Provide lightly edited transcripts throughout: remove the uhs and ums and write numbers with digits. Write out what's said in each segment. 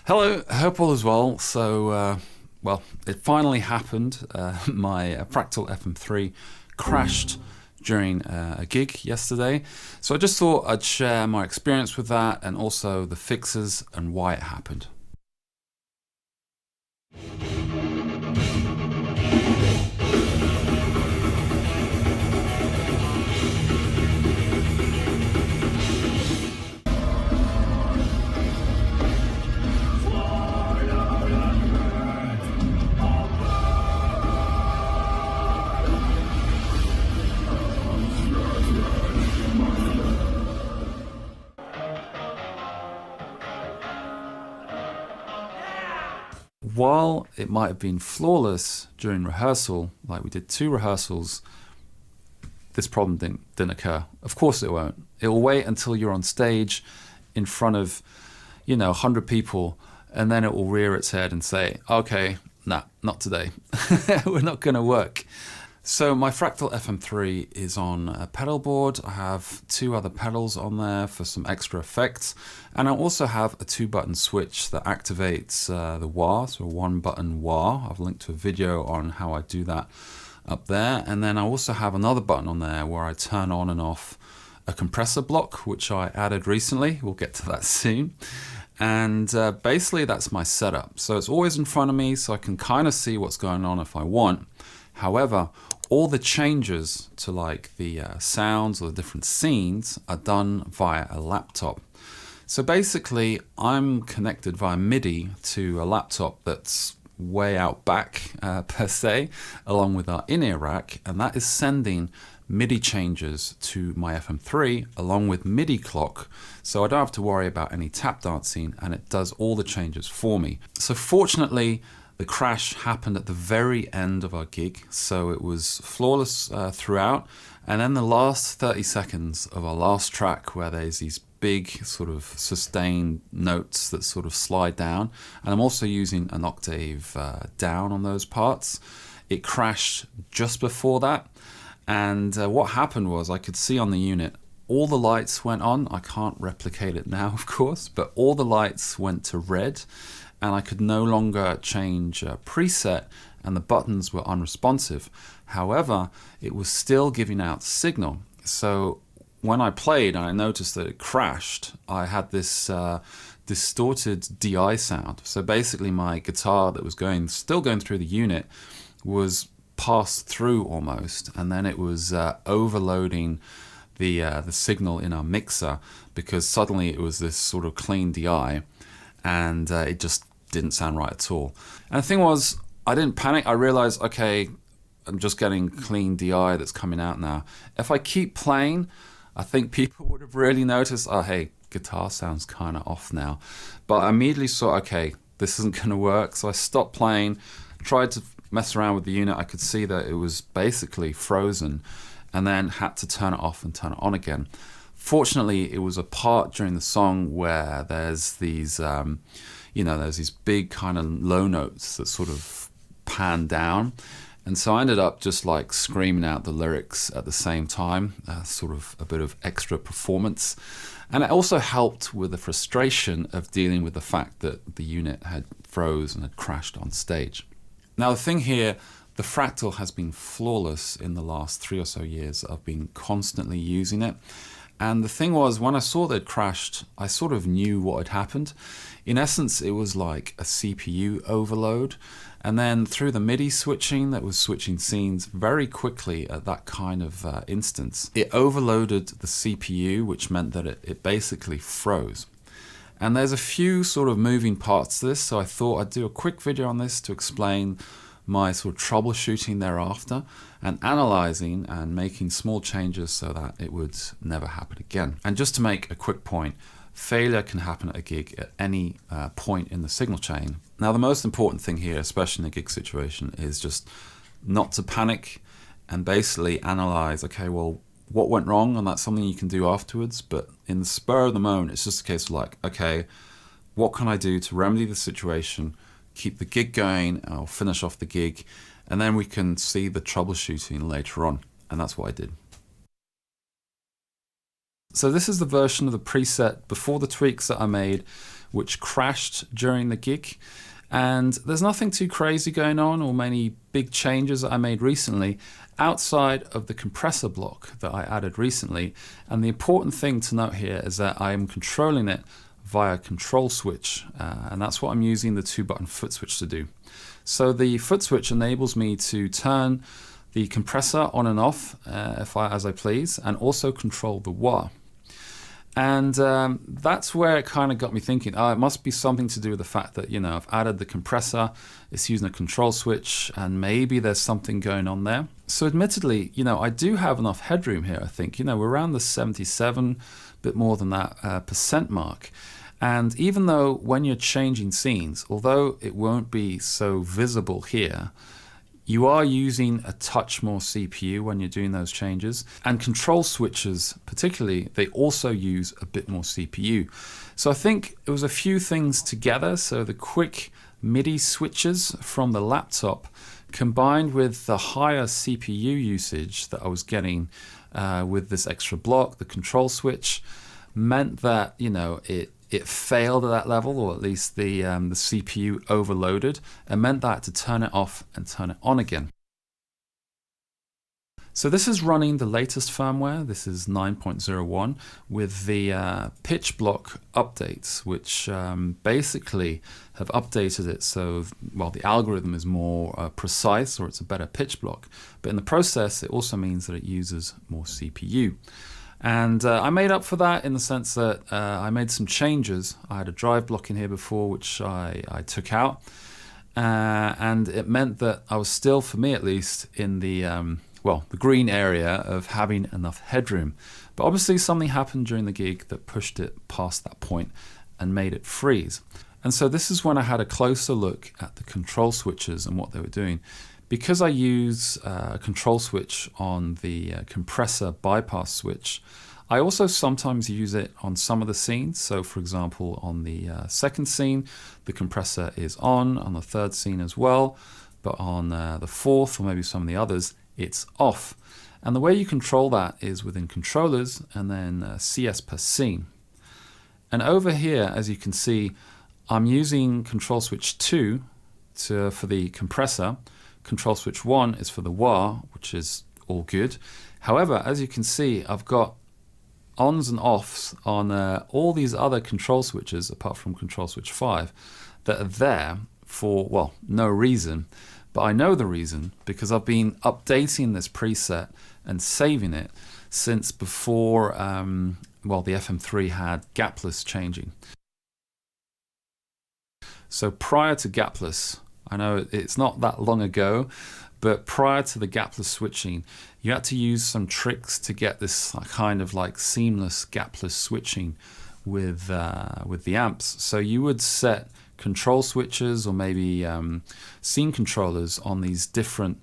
Hello, I hope all is well. Well, it finally happened. My Fractal FM3 crashed during a gig yesterday. So I just thought I'd share my experience with that and also the fixes and why it happened. While it might have been flawless during rehearsal, like we did 2 rehearsals, this problem didn't occur. Of course it won't. It will wait until you're on stage in front of, 100 people, and then it will rear its head and say, okay, nah, not today. We're not going to work. So my Fractal FM3 is on a pedal board. I have 2 other pedals on there for some extra effects. And I also have a 2-button switch that activates the wah, so a 1-button wah. I've linked to a video on how I do that up there. And then I also have another button on there where I turn on and off a compressor block, which I added recently. We'll get to that soon. And basically that's my setup. So it's always in front of me so I can kind of see what's going on if I want. However, all the changes to like the sounds or the different scenes are done via a laptop. So basically I'm connected via MIDI to a laptop that's way out back per se, along with our in-ear rack, and that is sending MIDI changes to my FM3 along with MIDI clock, so I don't have to worry about any tap dancing, and it does all the changes for me. So fortunately, the crash happened at the very end of our gig, so it was flawless throughout. And then the last 30 seconds of our last track, where there's these big sort of sustained notes that sort of slide down, and I'm also using an octave down on those parts, it crashed just before that. And what happened was I could see on the unit all the lights went on. I can't replicate it now, of course, but all the lights went to red, and I could no longer change a preset, and the buttons were unresponsive. However, it was still giving out signal. So when I played and I noticed that it crashed, I had this distorted DI sound. So basically my guitar that was still going through the unit was passed through almost, and then it was overloading the signal in our mixer, because suddenly it was this sort of clean DI, and it just didn't sound right at all. And the thing was, I didn't panic. I realized, okay, I'm just getting clean DI that's coming out now. If I keep playing, I think people would have really noticed, oh, hey, guitar sounds kind of off now. But I immediately saw, okay, this isn't going to work. So I stopped playing, tried to mess around with the unit. I could see that it was basically frozen, and then had to turn it off and turn it on again. Fortunately, it was a part during the song where there's these there's these big kind of low notes that sort of pan down. And so I ended up just like screaming out the lyrics at the same time, sort of a bit of extra performance. And it also helped with the frustration of dealing with the fact that the unit had froze and had crashed on stage. Now the thing here, the Fractal has been flawless in the last 3 or so years. I've been constantly using it. And the thing was, when I saw that it crashed, I sort of knew what had happened. In essence, it was like a CPU overload. And then through the MIDI switching, that was switching scenes very quickly at that kind of instance, it overloaded the CPU, which meant that it basically froze. And there's a few sort of moving parts to this, so I thought I'd do a quick video on this to explain my sort of troubleshooting thereafter, and analyzing and making small changes so that it would never happen again. And just to make a quick point, failure can happen at a gig at any point in the signal chain. Now the most important thing here, especially in a gig situation, is just not to panic and basically analyze, okay, well, what went wrong? And that's something you can do afterwards, but in the spur of the moment, it's just a case of like, okay, what can I do to remedy the situation, keep the gig going, and I'll finish off the gig, and then we can see the troubleshooting later on. And that's what I did. So this is the version of the preset before the tweaks that I made which crashed during the gig. And there's nothing too crazy going on or many big changes that I made recently outside of the compressor block that I added recently. And the important thing to note here is that I am controlling it via control switch, and that's what I'm using the 2-button foot switch to do. So the foot switch enables me to turn the compressor on and off as I please, and also control the wah. And that's where it kind of got me thinking, it must be something to do with the fact that, I've added the compressor, it's using a control switch, and maybe there's something going on there. So admittedly, I do have enough headroom here, I think. We're around the 77, bit more than that percent mark. And even though when you're changing scenes, although it won't be so visible here, you are using a touch more CPU when you're doing those changes. And control switches, particularly, they also use a bit more CPU. So I think it was a few things together. So the quick MIDI switches from the laptop combined with the higher CPU usage that I was getting with this extra block, the control switch, meant that, it failed at that level, or at least the CPU overloaded, and meant that I had to turn it off and turn it on again. So this is running the latest firmware. This is 9.01 with the pitch block updates, which basically have updated it so, the algorithm is more precise, or it's a better pitch block. But in the process, it also means that it uses more CPU. And I made up for that in the sense that I made some changes. I had a drive block in here before, which I took out. And it meant that I was still, for me at least, in the the green area of having enough headroom. But obviously something happened during the gig that pushed it past that point and made it freeze. And so this is when I had a closer look at the control switches and what they were doing. Because I use a control switch on the compressor bypass switch, I also sometimes use it on some of the scenes. So for example, on the second scene, the compressor is on the third scene as well, but on the fourth, or maybe some of the others, it's off. And the way you control that is within controllers and then CS per scene. And over here, as you can see, I'm using control switch 2 for the compressor. Control switch 1 is for the wah, which is all good. However, as you can see, I've got ons and offs on all these other control switches, apart from control switch 5, that are there for, no reason. But I know the reason because I've been updating this preset and saving it since before, the FM3 had gapless changing. So prior to gapless, I know it's not that long ago, but prior to the gapless switching, you had to use some tricks to get this kind of like seamless gapless switching with the amps. So you would set control switches or maybe scene controllers on these different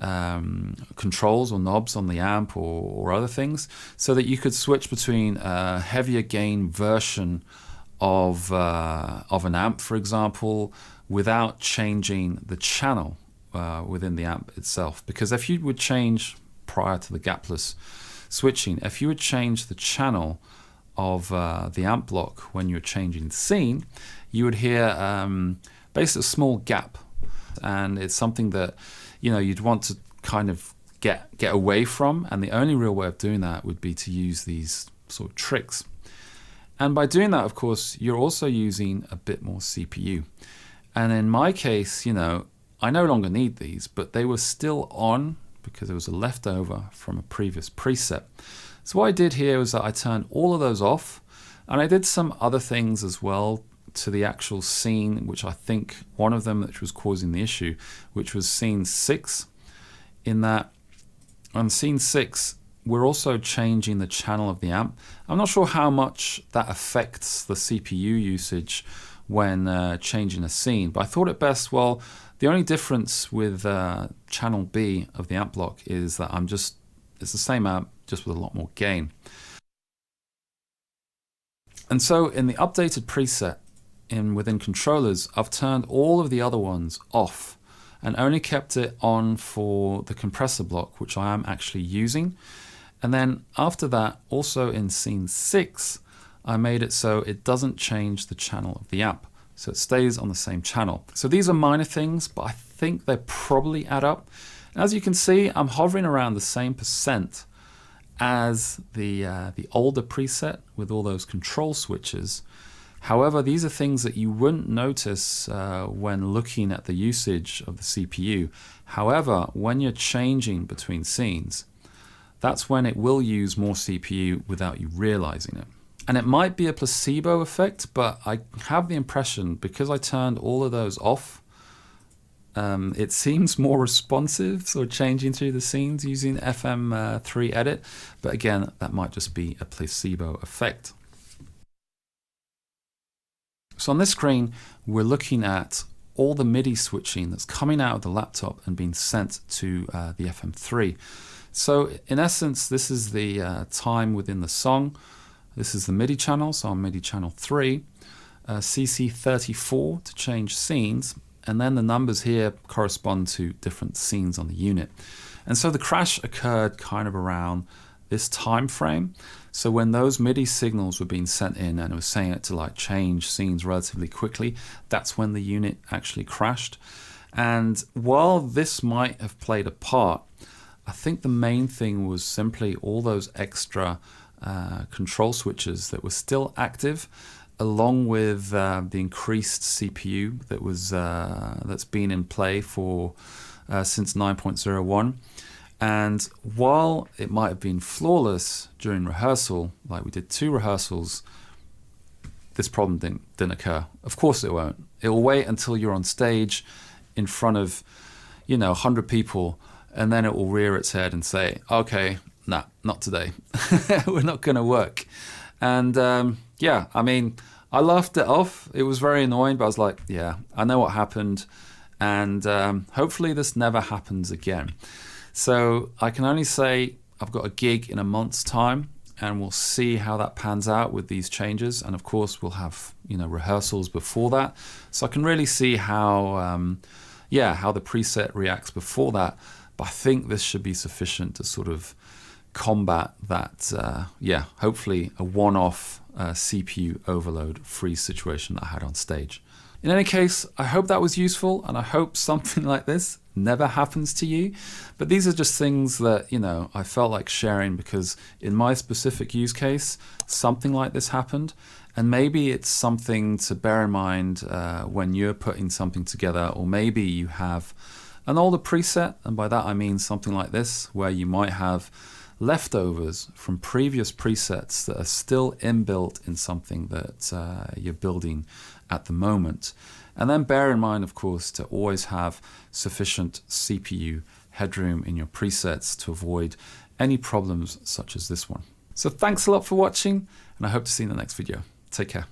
controls or knobs on the amp or other things, so that you could switch between a heavier gain version of an amp, for example, without changing the channel within the amp itself. Because if you would change, prior to the gapless switching, if you would change the channel of the amp block when you're changing scene, you would hear basically a small gap. And it's something that you'd want to kind of get away from. And the only real way of doing that would be to use these sort of tricks. And by doing that, of course, you're also using a bit more CPU. And in my case, I no longer need these, but they were still on because it was a leftover from a previous preset. So what I did here was that I turned all of those off, and I did some other things as well to the actual scene, which I think one of them which was causing the issue, which was scene 6. In that, on scene 6, we're also changing the channel of the amp. I'm not sure how much that affects the CPU usage when changing a scene, but I thought it best, the only difference with channel B of the amp block is that it's the same amp, just with a lot more gain. And so in the updated preset within controllers, I've turned all of the other ones off and only kept it on for the compressor block, which I am actually using. And then after that, also in scene 6, I made it so it doesn't change the channel of the amp. So it stays on the same channel. So these are minor things, but I think they probably add up. And as you can see, I'm hovering around the same percent as the older preset with all those control switches. However, these are things that you wouldn't notice when looking at the usage of the CPU. However, when you're changing between scenes, that's when it will use more CPU without you realizing it. And it might be a placebo effect, but I have the impression because I turned all of those off, it seems more responsive, sort of changing through the scenes using FM3 edit. But again, that might just be a placebo effect. So on this screen, we're looking at all the MIDI switching that's coming out of the laptop and being sent to the FM3. So in essence, this is the time within the song. This is the MIDI channel, so on MIDI channel 3, CC34 to change scenes, and then the numbers here correspond to different scenes on the unit. And so the crash occurred kind of around this time frame. So when those MIDI signals were being sent in and it was saying it to like change scenes relatively quickly, that's when the unit actually crashed. And while this might have played a part, I think the main thing was simply all those extra control switches that were still active, along with the increased CPU that was that's been in play for since 9.01. And while it might have been flawless during rehearsal, like we did 2 rehearsals, this problem didn't occur. Of course it won't. It will wait until you're on stage in front of, 100 people, and then it will rear its head and say, okay, nah, not today. We're not going to work. And yeah, I mean, I laughed it off. It was very annoying, but I was like, yeah, I know what happened. And hopefully this never happens again. So I can only say I've got a gig in a month's time, and we'll see how that pans out with these changes. And of course, we'll have rehearsals before that, so I can really see how how the preset reacts before that. But I think this should be sufficient to sort of combat that. Hopefully a one-off CPU overload free situation that I had on stage. In any case, I hope that was useful, and I hope something like this never happens to you. But these are just things that, I felt like sharing because in my specific use case, something like this happened. And maybe it's something to bear in mind when you're putting something together, or maybe you have an older preset, and by that I mean something like this, where you might have leftovers from previous presets that are still inbuilt in something that you're building at the moment. And then bear in mind, of course, to always have sufficient CPU headroom in your presets to avoid any problems such as this one. So thanks a lot for watching, and I hope to see you in the next video. Take care.